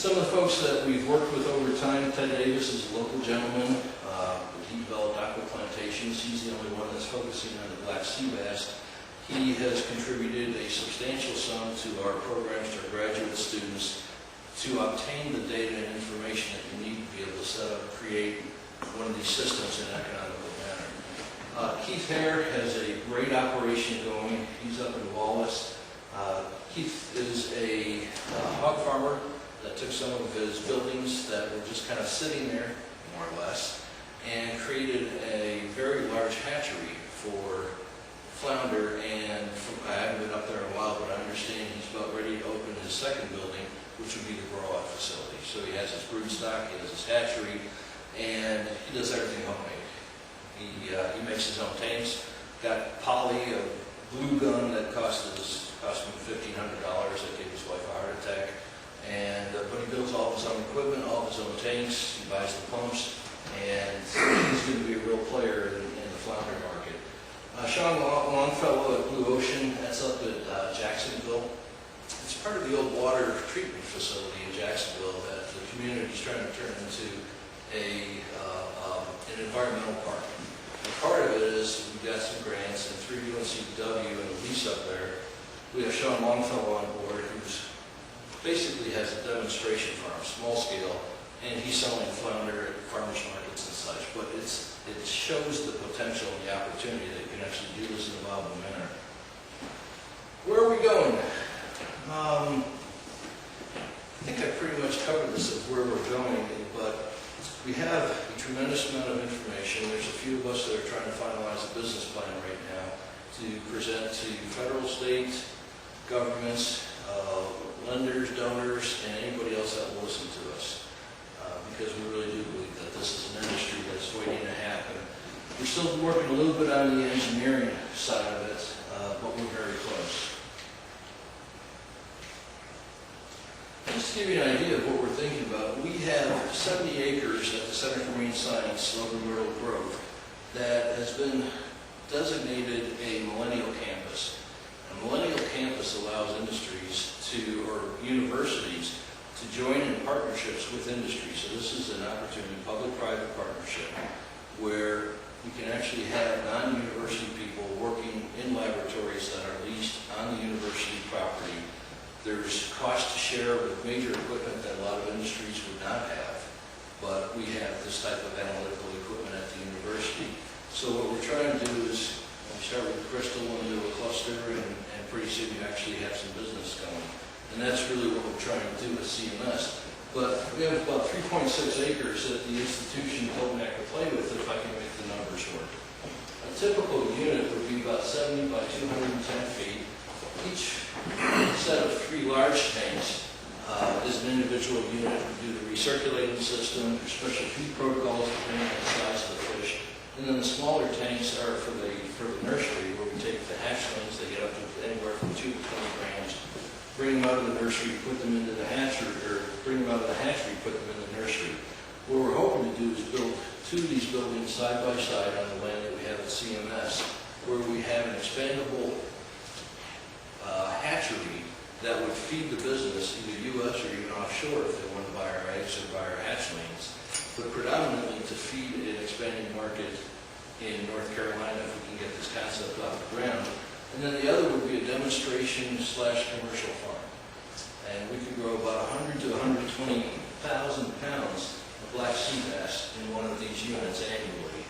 Some of the folks that we've worked with over time, Ted Davis is a local gentleman. He developed aqua plantations. He's the only one that's focusing on the black sea bass. He has contributed a substantial sum to our programs, to our graduate students, to obtain the data and information that you need to be able to set up, create one of these systems in an economical manner. Keith Hare has a great operation going. He's up in Wallace. Keith is a hog farmer that took some of his buildings that were just kind of sitting there, more or less, and created a very large hatchery for flounder. And I haven't been up there in a while, but I understand he's about ready to open his second building, which would be the grow-out facility. So he has his brood stock, he has his hatchery, and he does everything homemade. He makes his own tanks. Got Polly, a glue gun that cost me $1,500. That gave his wife a heart attack. And but he builds all of his own equipment, all of his own tanks. He buys the pumps, and he's going to be a real player in the flounder market. Sean Longfellow at Blue Ocean, that's up at Jacksonville. It's part of the old water treatment facility in Jacksonville that the community is trying to turn into an environmental park. And part of it is we've got some grants, and through UNCW and the lease up there, we have Sean Longfellow on board, who's basically has a demonstration farm, small scale, and he's selling flounder at farmers markets and such. But it shows the potential and the opportunity that you can actually do this in a viable manner. Where are we going? I think I pretty much covered this of where we're going, but we have a tremendous amount of information. There's a few of us that are trying to finalize a business plan right now to present to federal, state, governments, lenders, donors, and anybody else that will listen to us. Because we really do believe that this is an industry that's waiting to happen. We're still working a little bit on the engineering side of it, but we're very close. Just to give you an idea of what we're thinking about, we have 70 acres at the Center for Marine Science, Logan Myrtle Grove, that has been designated a millennial campus. A millennial campus allows industries or universities to join in partnerships with industry. So this is an opportunity, public-private partnership, where we can actually have non-university people working in laboratories that are leased on the university property. There's cost to share with major equipment that a lot of industries would not have, but we have this type of analytical equipment at the university. So what we're trying to do is we start with crystal and do a cluster, and pretty soon you actually have some business going. And that's really what we're trying to do with CMS. But we have about 3.6 acres that the institution told me I could play with if I can make the numbers work. A typical unit would be about 70 by 210 feet. Each set of 3 large tanks is an individual unit. We do the recirculating system, there's special feed protocols depending on the size of the fish. And then the smaller tanks are for the nursery, where we take the hatchlings, they get up to anywhere from 2 to 20 grams, bring them out of the nursery, put them into the hatchery, or bring them out of the hatchery, put them in the nursery. What we're hoping to do is build 2 of these buildings side by side on the land that we have at CMS, where we have an expandable hatchery that would feed the business, either U.S. or even offshore, if they want to buy our eggs or buy our hatchlings, but predominantly to feed an expanding market in North Carolina if we can get this concept off the ground. And then the other would be a demonstration / commercial farm. And we could grow about 100 to 120,000 pounds of black sea bass in one of these units annually,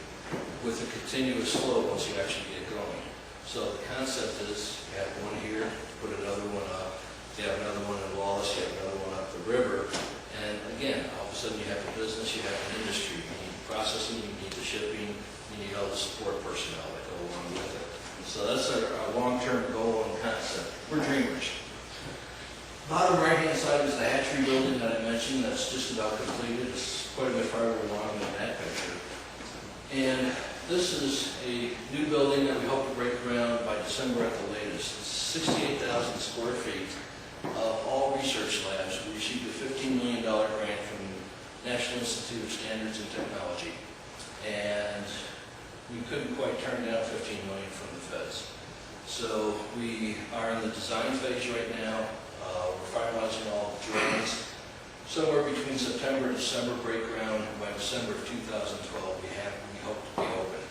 with a continuous flow once you actually get going. So the concept is you have one here, put another one up, you have another one in Wallace, you have another one up the river, and again, all of a sudden you have a business, you have an industry, you need processing, you need the shipping, you need all the support personnel that go along with it. So that's our long-term goal and concept. We're dreamers. Bottom right-hand side is the hatchery building that I mentioned. That's just about completed. It's quite a bit farther along than that picture. And this is a new building that we hope to break ground by December at the latest. It's 68,000 square feet of all research labs. We received a $15 million grant from the National Institute of Standards and Technology. And we couldn't quite turn down $15 million from the feds. So we are in the design phase right now. We're finalizing all the drawings. somewhere between September and December break ground, and by December of 2012, we hope to be open.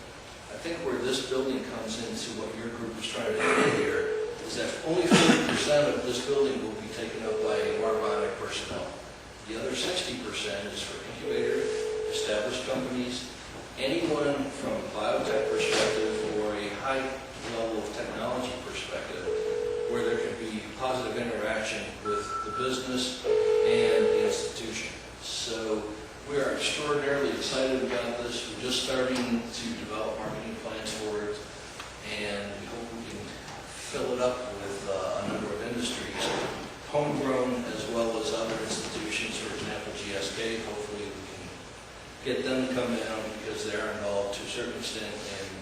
I think where this building comes into what your group is trying to do here is that only 40% of this building will be taken up by MARBIONIC personnel. The other 60% is for incubator, established companies, anyone from a biotech perspective or a high level of technology perspective where there can be positive interaction with the business and the institution. So we are extraordinarily excited about this. We're just starting to develop marketing plans for it, and we hope we can fill it up with a number of industries, homegrown as well as other institutions, for example, GSK. Hopefully we can get them to come down because they are involved to a certain extent in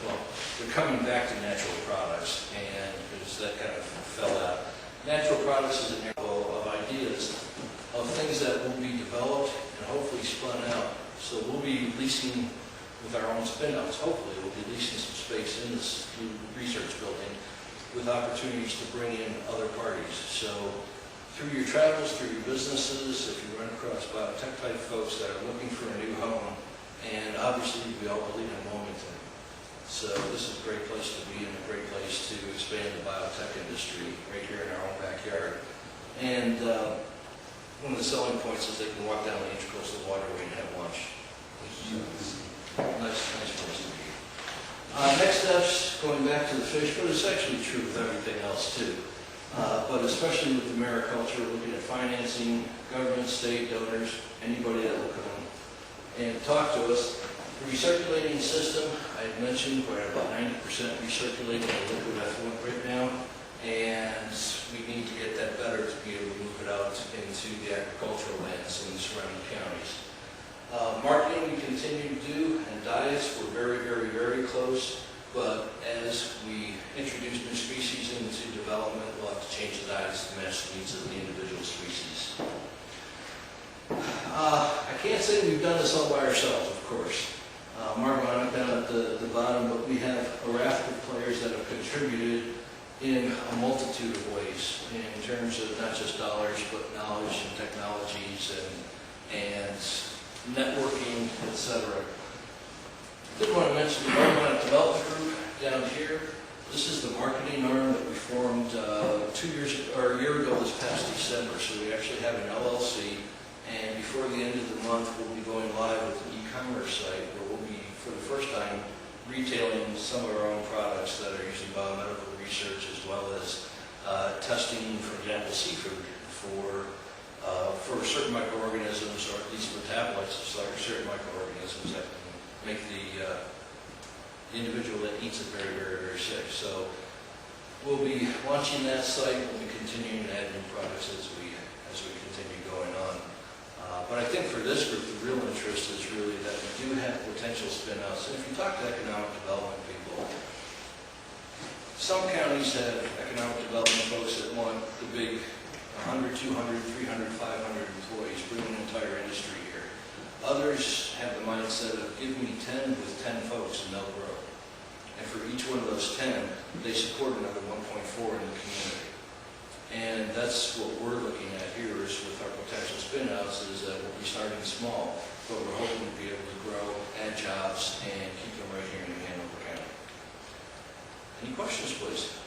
well, they're coming back to natural products, and because that kind of fell out. Natural products is an area of ideas, of things that will be developed and hopefully spun out. So we'll be leasing with our own spin-outs, hopefully we'll be leasing some space in this new research building with opportunities to bring in other parties. So through your travels, through your businesses, if you run across biotech type folks that are looking for a new home, and obviously we all believe in Wilmington. So this is a great place to be and a great place to expand the biotech industry right here in our own backyard. And one of the selling points is they can walk down the Intracoastal Waterway and have lunch. Nice place to be. Next steps, going back to the fish, but it's actually true with everything else too. But especially with the mariculture, looking at financing, government, state, donors, anybody that will come and talk to us. The recirculating system, I had mentioned, we're at about 90% recirculating the liquid effluent right now, and we need to get that better to be able to move it out into the agricultural lands in the surrounding counties. Marketing we continue to do, and diets, we're very, very, very close, but as we introduce new species into development, we'll have to change the diets to match the needs of the individual species. I can't say we've done this all by ourselves, of course. MARBIONIC down at the bottom, but we have a raft of players that have contributed in a multitude of ways in terms of not just dollars, but knowledge and technologies and networking, etc. I did want to mention the MARBIONIC Development Group down here. This is the marketing arm that we formed a year ago this past December. So we actually have an LLC, and before the end of the month, we'll be going live with an e-commerce site where we'll be, for the first time, retailing some of our own products that are using biomedical research as well as testing, for example, seafood for certain microorganisms, or at least metabolites of certain microorganisms that can make the individual that eats it very, very, very sick. So we'll be launching that site. We'll be continuing to add new products as we continue going on. But I think for this group, the real interest is really that we do have potential spin-outs. And if you talk to economic development people, some counties have economic development folks that want the big 100, 200, 300, 500 employees, bring an entire industry here. Others have the mindset of give me 10 with 10 folks and they'll grow. And for each one of those 10, they support another 1.4 in the community. And that's what we're looking at here is with our potential spin-outs is that we'll be starting small, but we're hoping to be able to grow, add jobs, and keep them right here in Hanover County. Any questions, please?